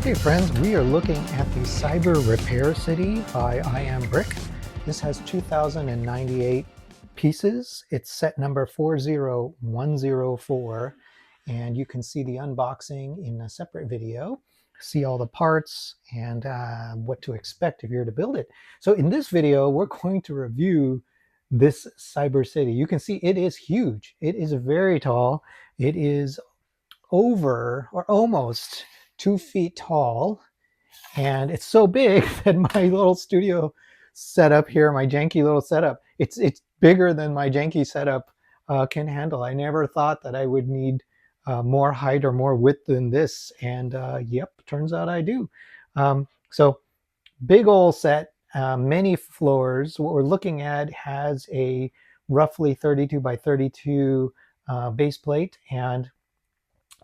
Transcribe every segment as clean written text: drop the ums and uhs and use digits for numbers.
Hey friends, we are looking at the Cyber Repair City by iambrick. This has 2,098 pieces. It's set number 40104, and you can see the unboxing in a separate video. See all the parts and what to expect if you're to build it. So in this video, we're going to review this Cyber City. You can see it is huge. It is very tall. It is over or almost 2 feet tall, and it's so big that my little studio setup here, my janky little setup, it's bigger than my janky setup can handle. I never thought that I would need more height or more width than this, and yep, turns out I do. So big old set, many floors. What we're looking at has a roughly 32 by 32 base plate, and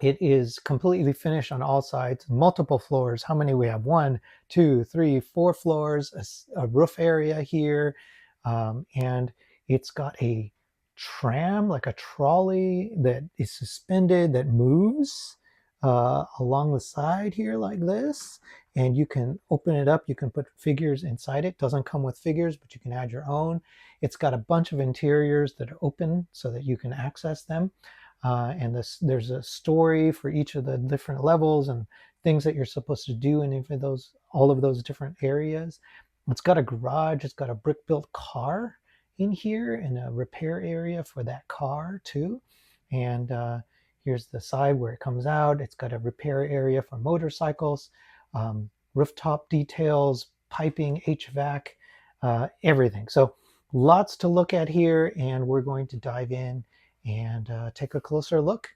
it is completely finished on all sides, multiple floors. How many we have? 1, 2, 3, 4 floors, a roof area here. And it's got a tram, like a trolley that is suspended that moves along the side here like this. And you can open it up. You can put figures inside it. Doesn't come with figures, but you can add your own. It's got a bunch of interiors that are open so that you can access them. And there's a story for each of the different levels and things that you're supposed to do in all of those different areas. It's got a garage. It's got a brick-built car in here and a repair area for that car too. And here's the side where it comes out. It's got a repair area for motorcycles, rooftop details, piping, HVAC, everything. So lots to look at here, and we're going to dive in and take a closer look.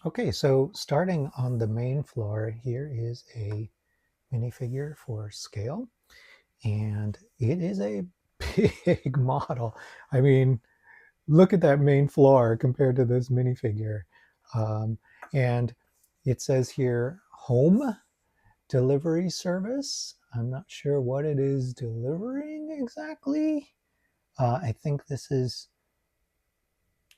Okay, so starting on the main floor, here is a minifigure for scale, and it is a big model. I mean, look at that main floor compared to this minifigure. And it says here, home delivery service. I'm not sure what it is delivering exactly. I think this is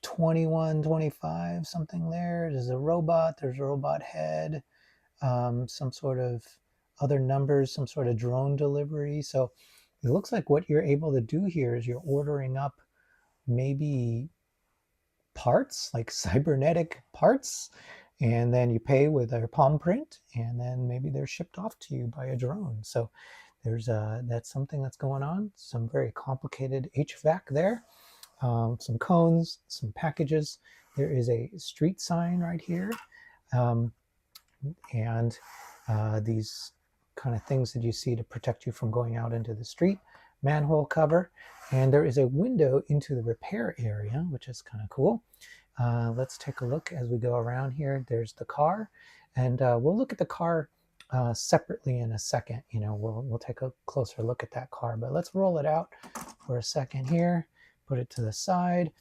21, 25, something there. There's a robot, there's a robot head, some sort of other numbers, some sort of drone delivery. So it looks like what you're able to do here is you're ordering up maybe parts, like cybernetic parts, and then you pay with their palm print, and then maybe they're shipped off to you by a drone. So that's something that's going on. Some very complicated HVAC there. Some cones, some packages. There is a street sign right here, and these kind of things that you see to protect you from going out into the street. Manhole cover, and there is a window into the repair area, which is kind of cool. Let's take a look as we go around here. There's the car, and we'll look at the car separately in a second. We'll take a closer look at that car, but let's roll it out for a second here. Put it to the side.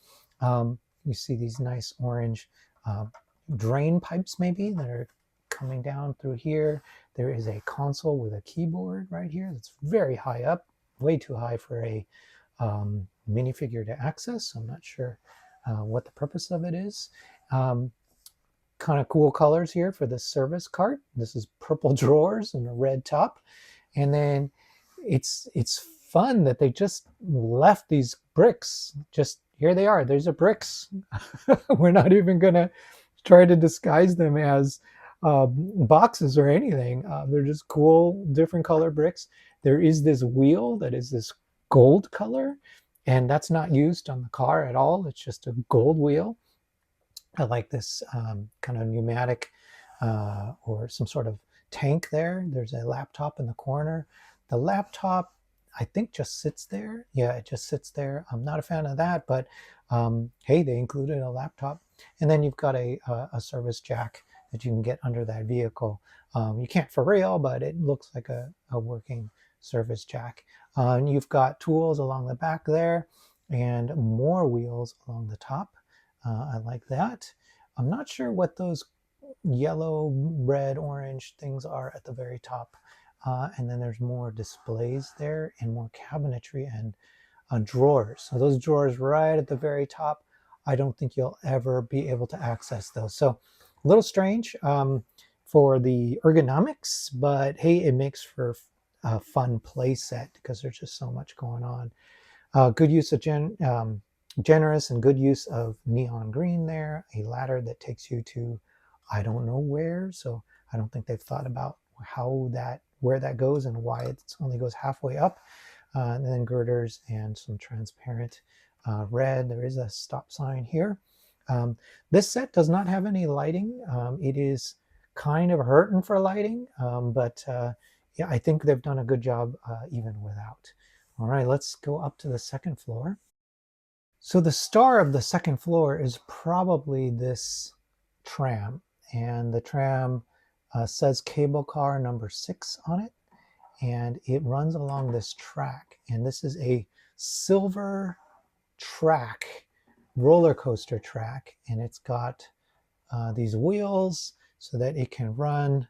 You see these nice orange drain pipes maybe that are coming down through here. There is a console with a keyboard right here that's very high up, way too high for a minifigure to access. So I'm not sure what the purpose of it is. Kind of cool colors here for the service cart. This is purple drawers and a red top. And then it's fun that they just left these bricks. Just here they are. There's the bricks. We're not even going to try to disguise them as boxes or anything. They're just cool, different color bricks. There is this wheel that is this gold color, and that's not used on the car at all. It's just a gold wheel. I like this kind of pneumatic or some sort of tank there. There's a laptop in the corner. The laptop, I think, just sits there. Yeah, it just sits there. I'm not a fan of that, but hey, they included a laptop. And then you've got a service jack that you can get under that vehicle. You can't for real, but it looks like a working service jack. And you've got tools along the back there and more wheels along the top. I like that. I'm not sure what those yellow, red, orange things are at the very top. And then there's more displays there and more cabinetry and drawers. So those drawers right at the very top, I don't think you'll ever be able to access those. So a little strange. for the ergonomics, but hey, it makes for a fun play set because there's just so much going on. Good use of generous and good use of neon green there. A ladder that takes you to I don't know where, so I don't think they've thought about where that goes and why it only goes halfway up. And then girders and some transparent red. There is a stop sign here. This set does not have any lighting. It is kind of hurting for lighting, but yeah, I think they've done a good job even without. All right, let's go up to the second floor. So the star of the second floor is probably this tram, and the tram says cable car number 6 on it, and it runs along this track. And this is a silver track, roller coaster track, and it's got these wheels so that it can run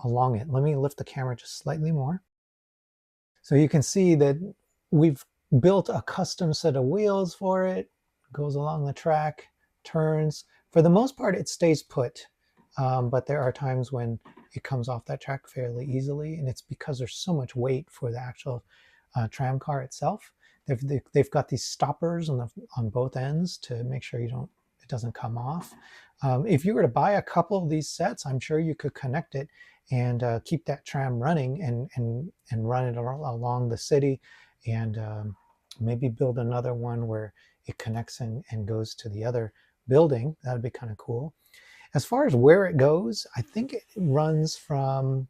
along it. Let me lift the camera just slightly more. So you can see that we've built a custom set of wheels for it, goes along the track, turns. For the most part, it stays put, but there are times when it comes off that track fairly easily, and it's because there's so much weight for the actual tram car itself. They've got these stoppers on both ends to make sure it doesn't come off. If you were to buy a couple of these sets, I'm sure you could connect it and keep that tram running and run it along the city, and maybe build another one where it connects and goes to the other building. That would be kind of cool. As far as where it goes, I think it runs from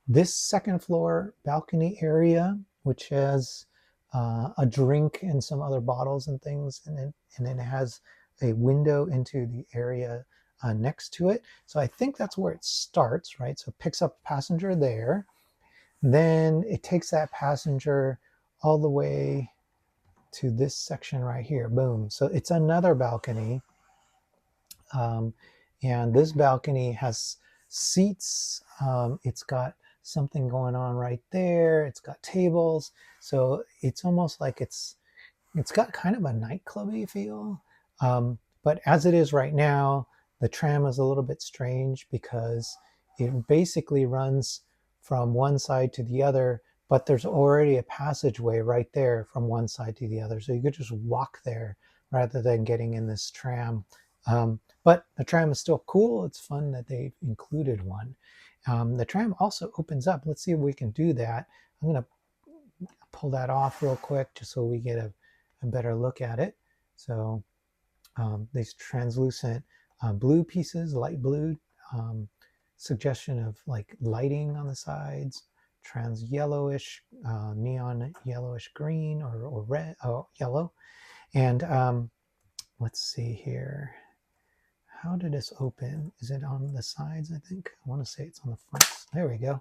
this second floor balcony area, which has a drink and some other bottles and things, and then it has a window into the area next to it. So I think that's where it starts, right? So it picks up a passenger there. Then it takes that passenger all the way to this section right here. Boom. So it's another balcony. And this balcony has seats. It's got something going on right there. It's got tables. So it's almost like it's got kind of a nightclubby feel. But as it is right now, the tram is a little bit strange because it basically runs from one side to the other, but there's already a passageway right there from one side to the other. So you could just walk there rather than getting in this tram. But the tram is still cool. It's fun that they've included one. The tram also opens up. Let's see if we can do that. I'm going to pull that off real quick just so we get a better look at it. So these translucent blue pieces, light blue, suggestion of like lighting on the sides, trans yellowish, neon yellowish green or red, yellow. And let's see here. How did this open? Is it on the sides, I think? I want to say it's on the fronts. There we go.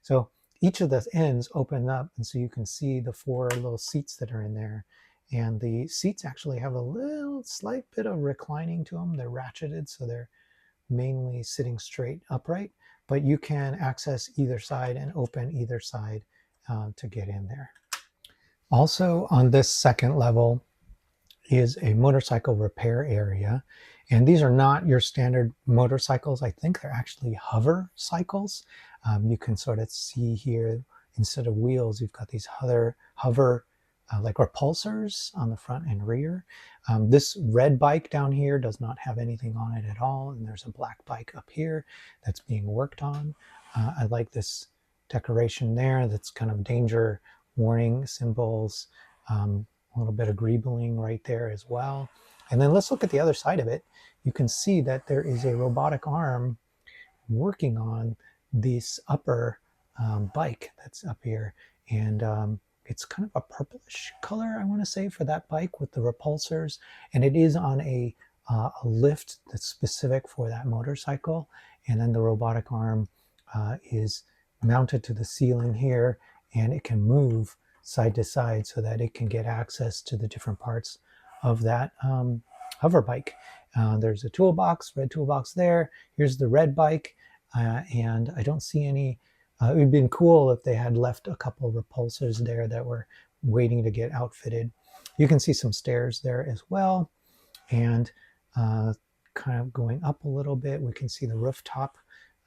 So each of the ends open up, and so you can see the 4 little seats that are in there. And the seats actually have a little slight bit of reclining to them. They're ratcheted, so they're mainly sitting straight upright, but you can access either side and open either side to get in there. Also on this second level is a motorcycle repair area. And these are not your standard motorcycles. I think they're actually hover cycles. You can sort of see here, instead of wheels, you've got these hover like repulsors on the front and rear. This red bike down here does not have anything on it at all. And there's a black bike up here that's being worked on. I like this decoration there. That's kind of danger warning symbols. A little bit of greebling right there as well. And then let's look at the other side of it. You can see that there is a robotic arm working on this upper bike that's up here. And it's kind of a purplish color, I want to say, for that bike with the repulsors. And it is on a lift that's specific for that motorcycle. And then the robotic arm is mounted to the ceiling here, and it can move side to side so that it can get access to the different parts of that hover bike. There's a toolbox, red toolbox there. Here's the red bike, and I don't see any. It would have been cool if they had left a couple of repulsors there that were waiting to get outfitted. You can see some stairs there as well, and kind of going up a little bit, we can see the rooftop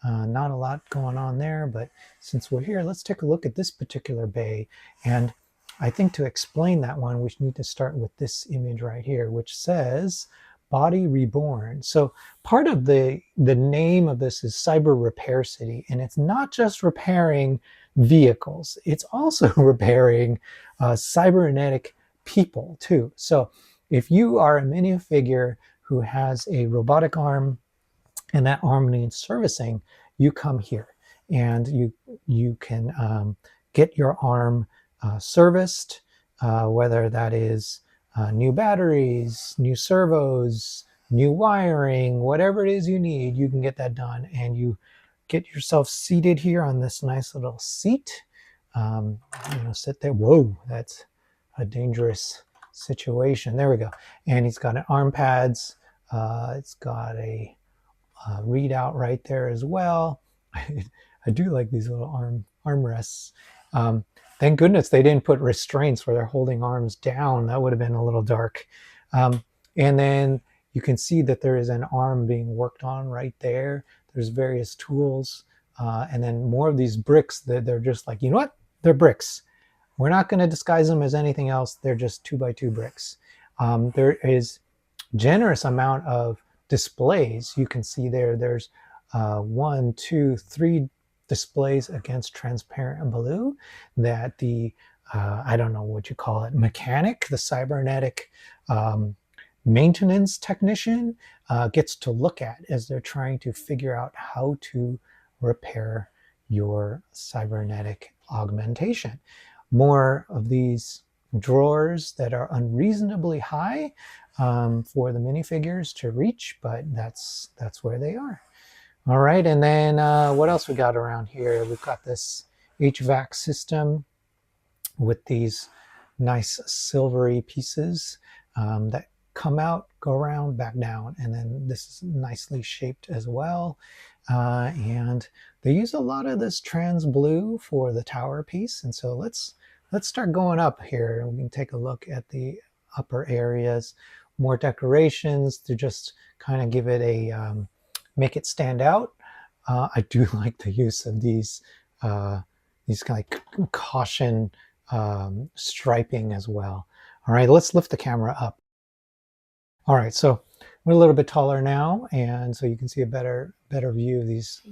Not a lot going on there, but since we're here, let's take a look at this particular bay. And I think to explain that one, we need to start with this image right here, which says Body Reborn. So part of the name of this is Cyber Repair City, and it's not just repairing vehicles, it's also repairing cybernetic people too. So if you are a minifigure who has a robotic arm and that arm needs servicing, you come here and you can get your arm serviced, whether that is new batteries, new servos, new wiring, whatever it is you need, you can get that done. And you get yourself seated here on this nice little seat. Sit there. Whoa, that's a dangerous situation. There we go. And he's got an arm pads. It's got a readout right there as well. I do like these little armrests. Thank goodness they didn't put restraints where they're holding arms down. That would have been a little dark. And then you can see that there is an arm being worked on right there. There's various tools. And then more of these bricks that they're just like, you know what? They're bricks. We're not going to disguise them as anything else. They're just 2x2 bricks. There is generous amount of displays. You can see there's 1, 2, 3 displays against transparent blue that the I don't know what you call it, mechanic, the cybernetic maintenance technician gets to look at as they're trying to figure out how to repair your cybernetic augmentation. More of these drawers that are unreasonably high for the minifigures to reach, but that's where they are. All right, and then what else we got around here? We've got this HVAC system with these nice silvery pieces that come out, go around, back down, and then this is nicely shaped as well. And they use a lot of this trans blue for the tower piece, and so let's start going up here. We can take a look at the upper areas, more decorations to just kind of give it a make it stand out. I do like the use of these kind of caution striping as well. All right, let's lift the camera up. All right, so we're a little bit taller now, and so you can see a better view of these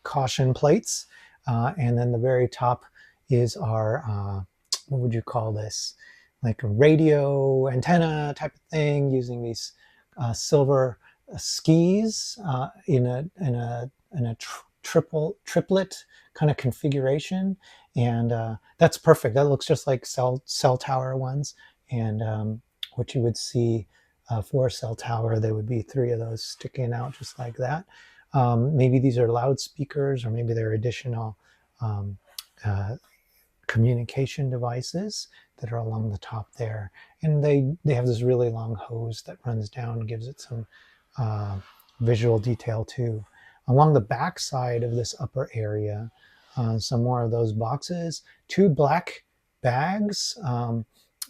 caution plates. And then the very top is our, what would you call this? Like a radio antenna type of thing, using these silver skis in a triplet kind of configuration, and that's perfect. That looks just like cell tower ones, and what you would see for a cell tower, there would be 3 of those sticking out just like that. Maybe these are loudspeakers, or maybe they're additional communication devices that are along the top there. And they have this really long hose that runs down and gives it some visual detail too. Along the back side of this upper area, some more of those boxes, 2 black bags,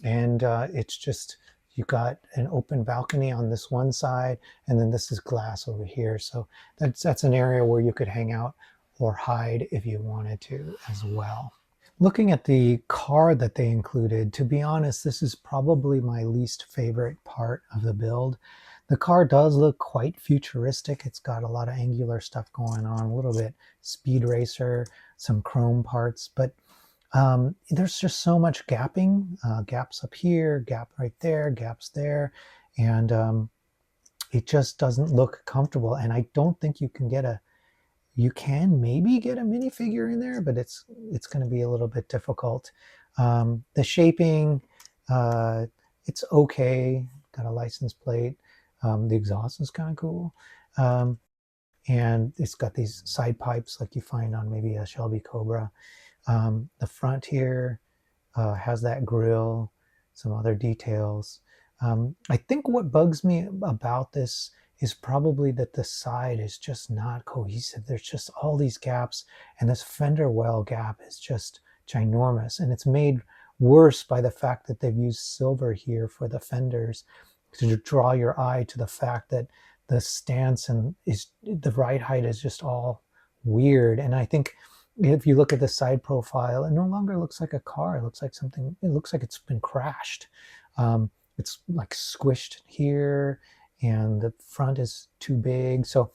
and it's just, you've got an open balcony on this one side, and then this is glass over here. So that's an area where you could hang out or hide if you wanted to as well. Looking at the car that they included, to be honest, this is probably my least favorite part of the build. The car does look quite futuristic. It's got a lot of angular stuff going on, a little bit speed racer, some chrome parts, but there's just so much gapping, gaps up here, gap right there, gaps there, and it just doesn't look comfortable. And I don't think you can maybe get a minifigure in there, but it's going to be a little bit difficult. The shaping, it's okay. Got a license plate. The exhaust is kind of cool. And it's got these side pipes like you find on maybe a Shelby Cobra. The front here has that grill, some other details. I think what bugs me about this is probably that the side is just not cohesive. There's just all these gaps, and this fender well gap is just ginormous. And it's made worse by the fact that they've used silver here for the fenders to draw your eye to the fact that the stance and the ride height is just all weird. And I think if you look at the side profile, it no longer looks like a car. It looks like something, it looks like it's been crashed. It's like squished here, and the front is too big. So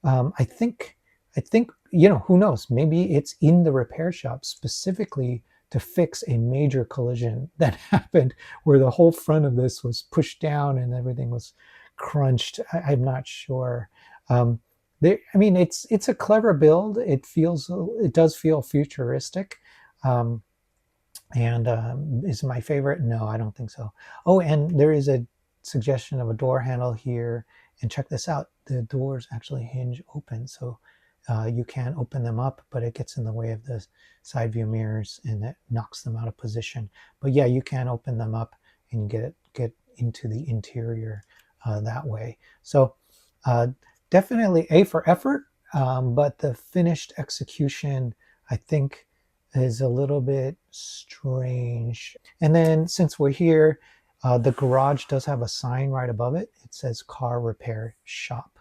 I think, who knows? Maybe it's in the repair shop specifically to fix a major collision that happened where the whole front of this was pushed down and everything was crunched. I'm not sure. Um, I mean, it's a clever build. It does feel futuristic. Um, and is it my favorite? No, I don't think so. Oh, and there is a suggestion of a door handle here. And check this out. The doors actually hinge open. So you can open them up, but it gets in the way of the side view mirrors and it knocks them out of position. But yeah, you can open them up and get into the interior that way. So uh, definitely A for effort, but the finished execution, I think, is a little bit strange. And then since we're here, the garage does have a sign right above it. It says car repair shop.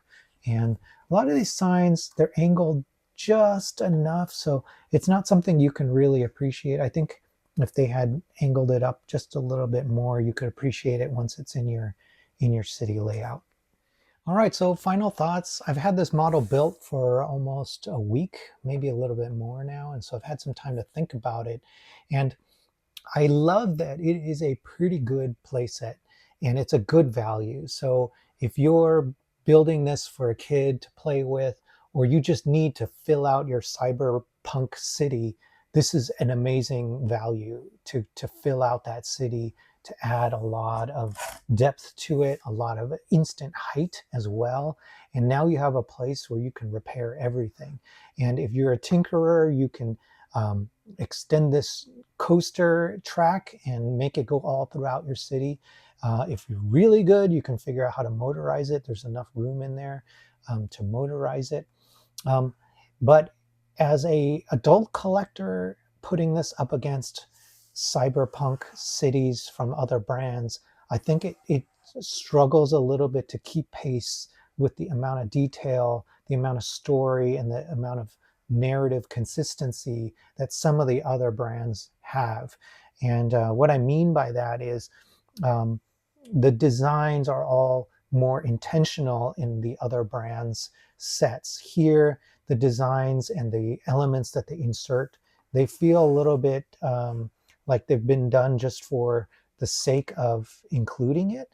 And a lot of these signs, they're angled just enough. So it's not something you can really appreciate. I think if they had angled it up just a little bit more, you could appreciate it once it's in your city layout. All right, so final thoughts. I've had this model built for almost a week, maybe a little bit more now. And so I've had some time to think about it. And I love that it is a pretty good playset and it's a good value. So if you're building this for a kid to play with, or you just need to fill out your cyberpunk city, this is an amazing value to fill out that city, to add a lot of depth to it, a lot of instant height as well. And now you have a place where you can repair everything. And if you're a tinkerer, you can extend this coaster track and make it go all throughout your city. If you're really good, you can figure out how to motorize it. There's enough room in there to motorize it. Um, but as a adult collector, putting this up against cyberpunk cities from other brands, I think it struggles a little bit to keep pace with the amount of detail, the amount of story, and the amount of narrative consistency that some of the other brands have. And what I mean by that is um, the designs are all more intentional in the other brands' sets. Here, the designs and the elements that they insert, they feel a little bit like they've been done just for the sake of including it.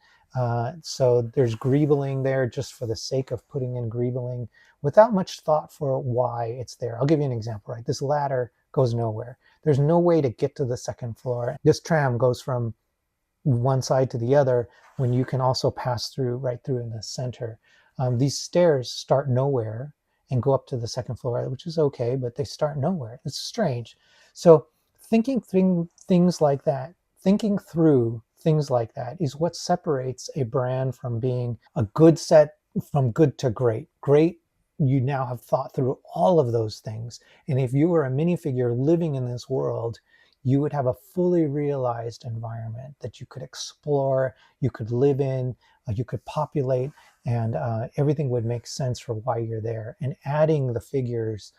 So there's greebling there just for the sake of putting in greebling without much thought for why it's there. I'll give you an example, right? This ladder goes nowhere. There's no way to get to the second floor. This tram goes from one side to the other when you can also pass through right through in the center. These stairs start nowhere and go up to the second floor, which is okay, but they start nowhere. It's strange. So things like that, thinking through things like that is what separates a brand from being a good set from good to great. Great, you now have thought through all of those things. And if you were a minifigure living in this world, you would have a fully realized environment that you could explore, you could live in, you could populate, and everything would make sense for why you're there. And adding the figures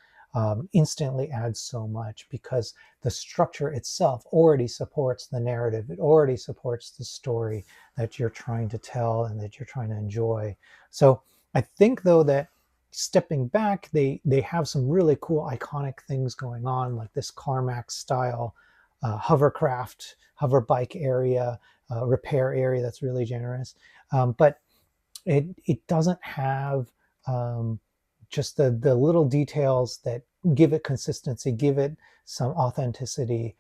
instantly adds so much because the structure itself already supports the narrative. It already supports the story that you're trying to tell and that you're trying to enjoy. So I think though that stepping back, they have some really cool iconic things going on, like this CarMax style hovercraft, hoverbike area, repair area that's really generous. But it doesn't have just the little details that give it consistency, give it some authenticity.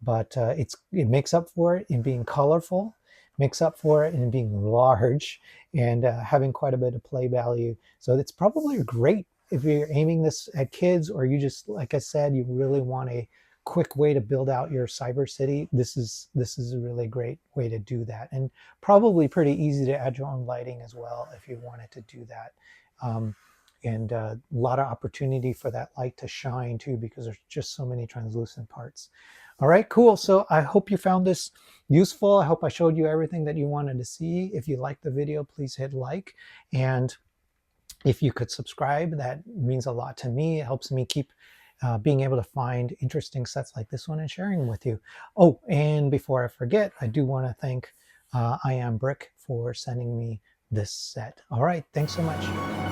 But it makes up for it in being colorful, makes up for it in being large and having quite a bit of play value. So it's probably great if you're aiming this at kids, or you just, like I said, you really want a quick way to build out your cyber city. This is a really great way to do that, and probably pretty easy to add your own lighting as well if you wanted to do that. And a lot of opportunity for that light to shine too, because there's just so many translucent parts. All right, cool. So I hope you found this useful. I hope I showed you everything that you wanted to see. If you liked the video, please hit like. And If you could subscribe, that means a lot to me. It helps me keep being able to find interesting sets like this one and sharing them with you. Oh, and before I forget, I do want to thank iambrick for sending me this set. All right, thanks so much.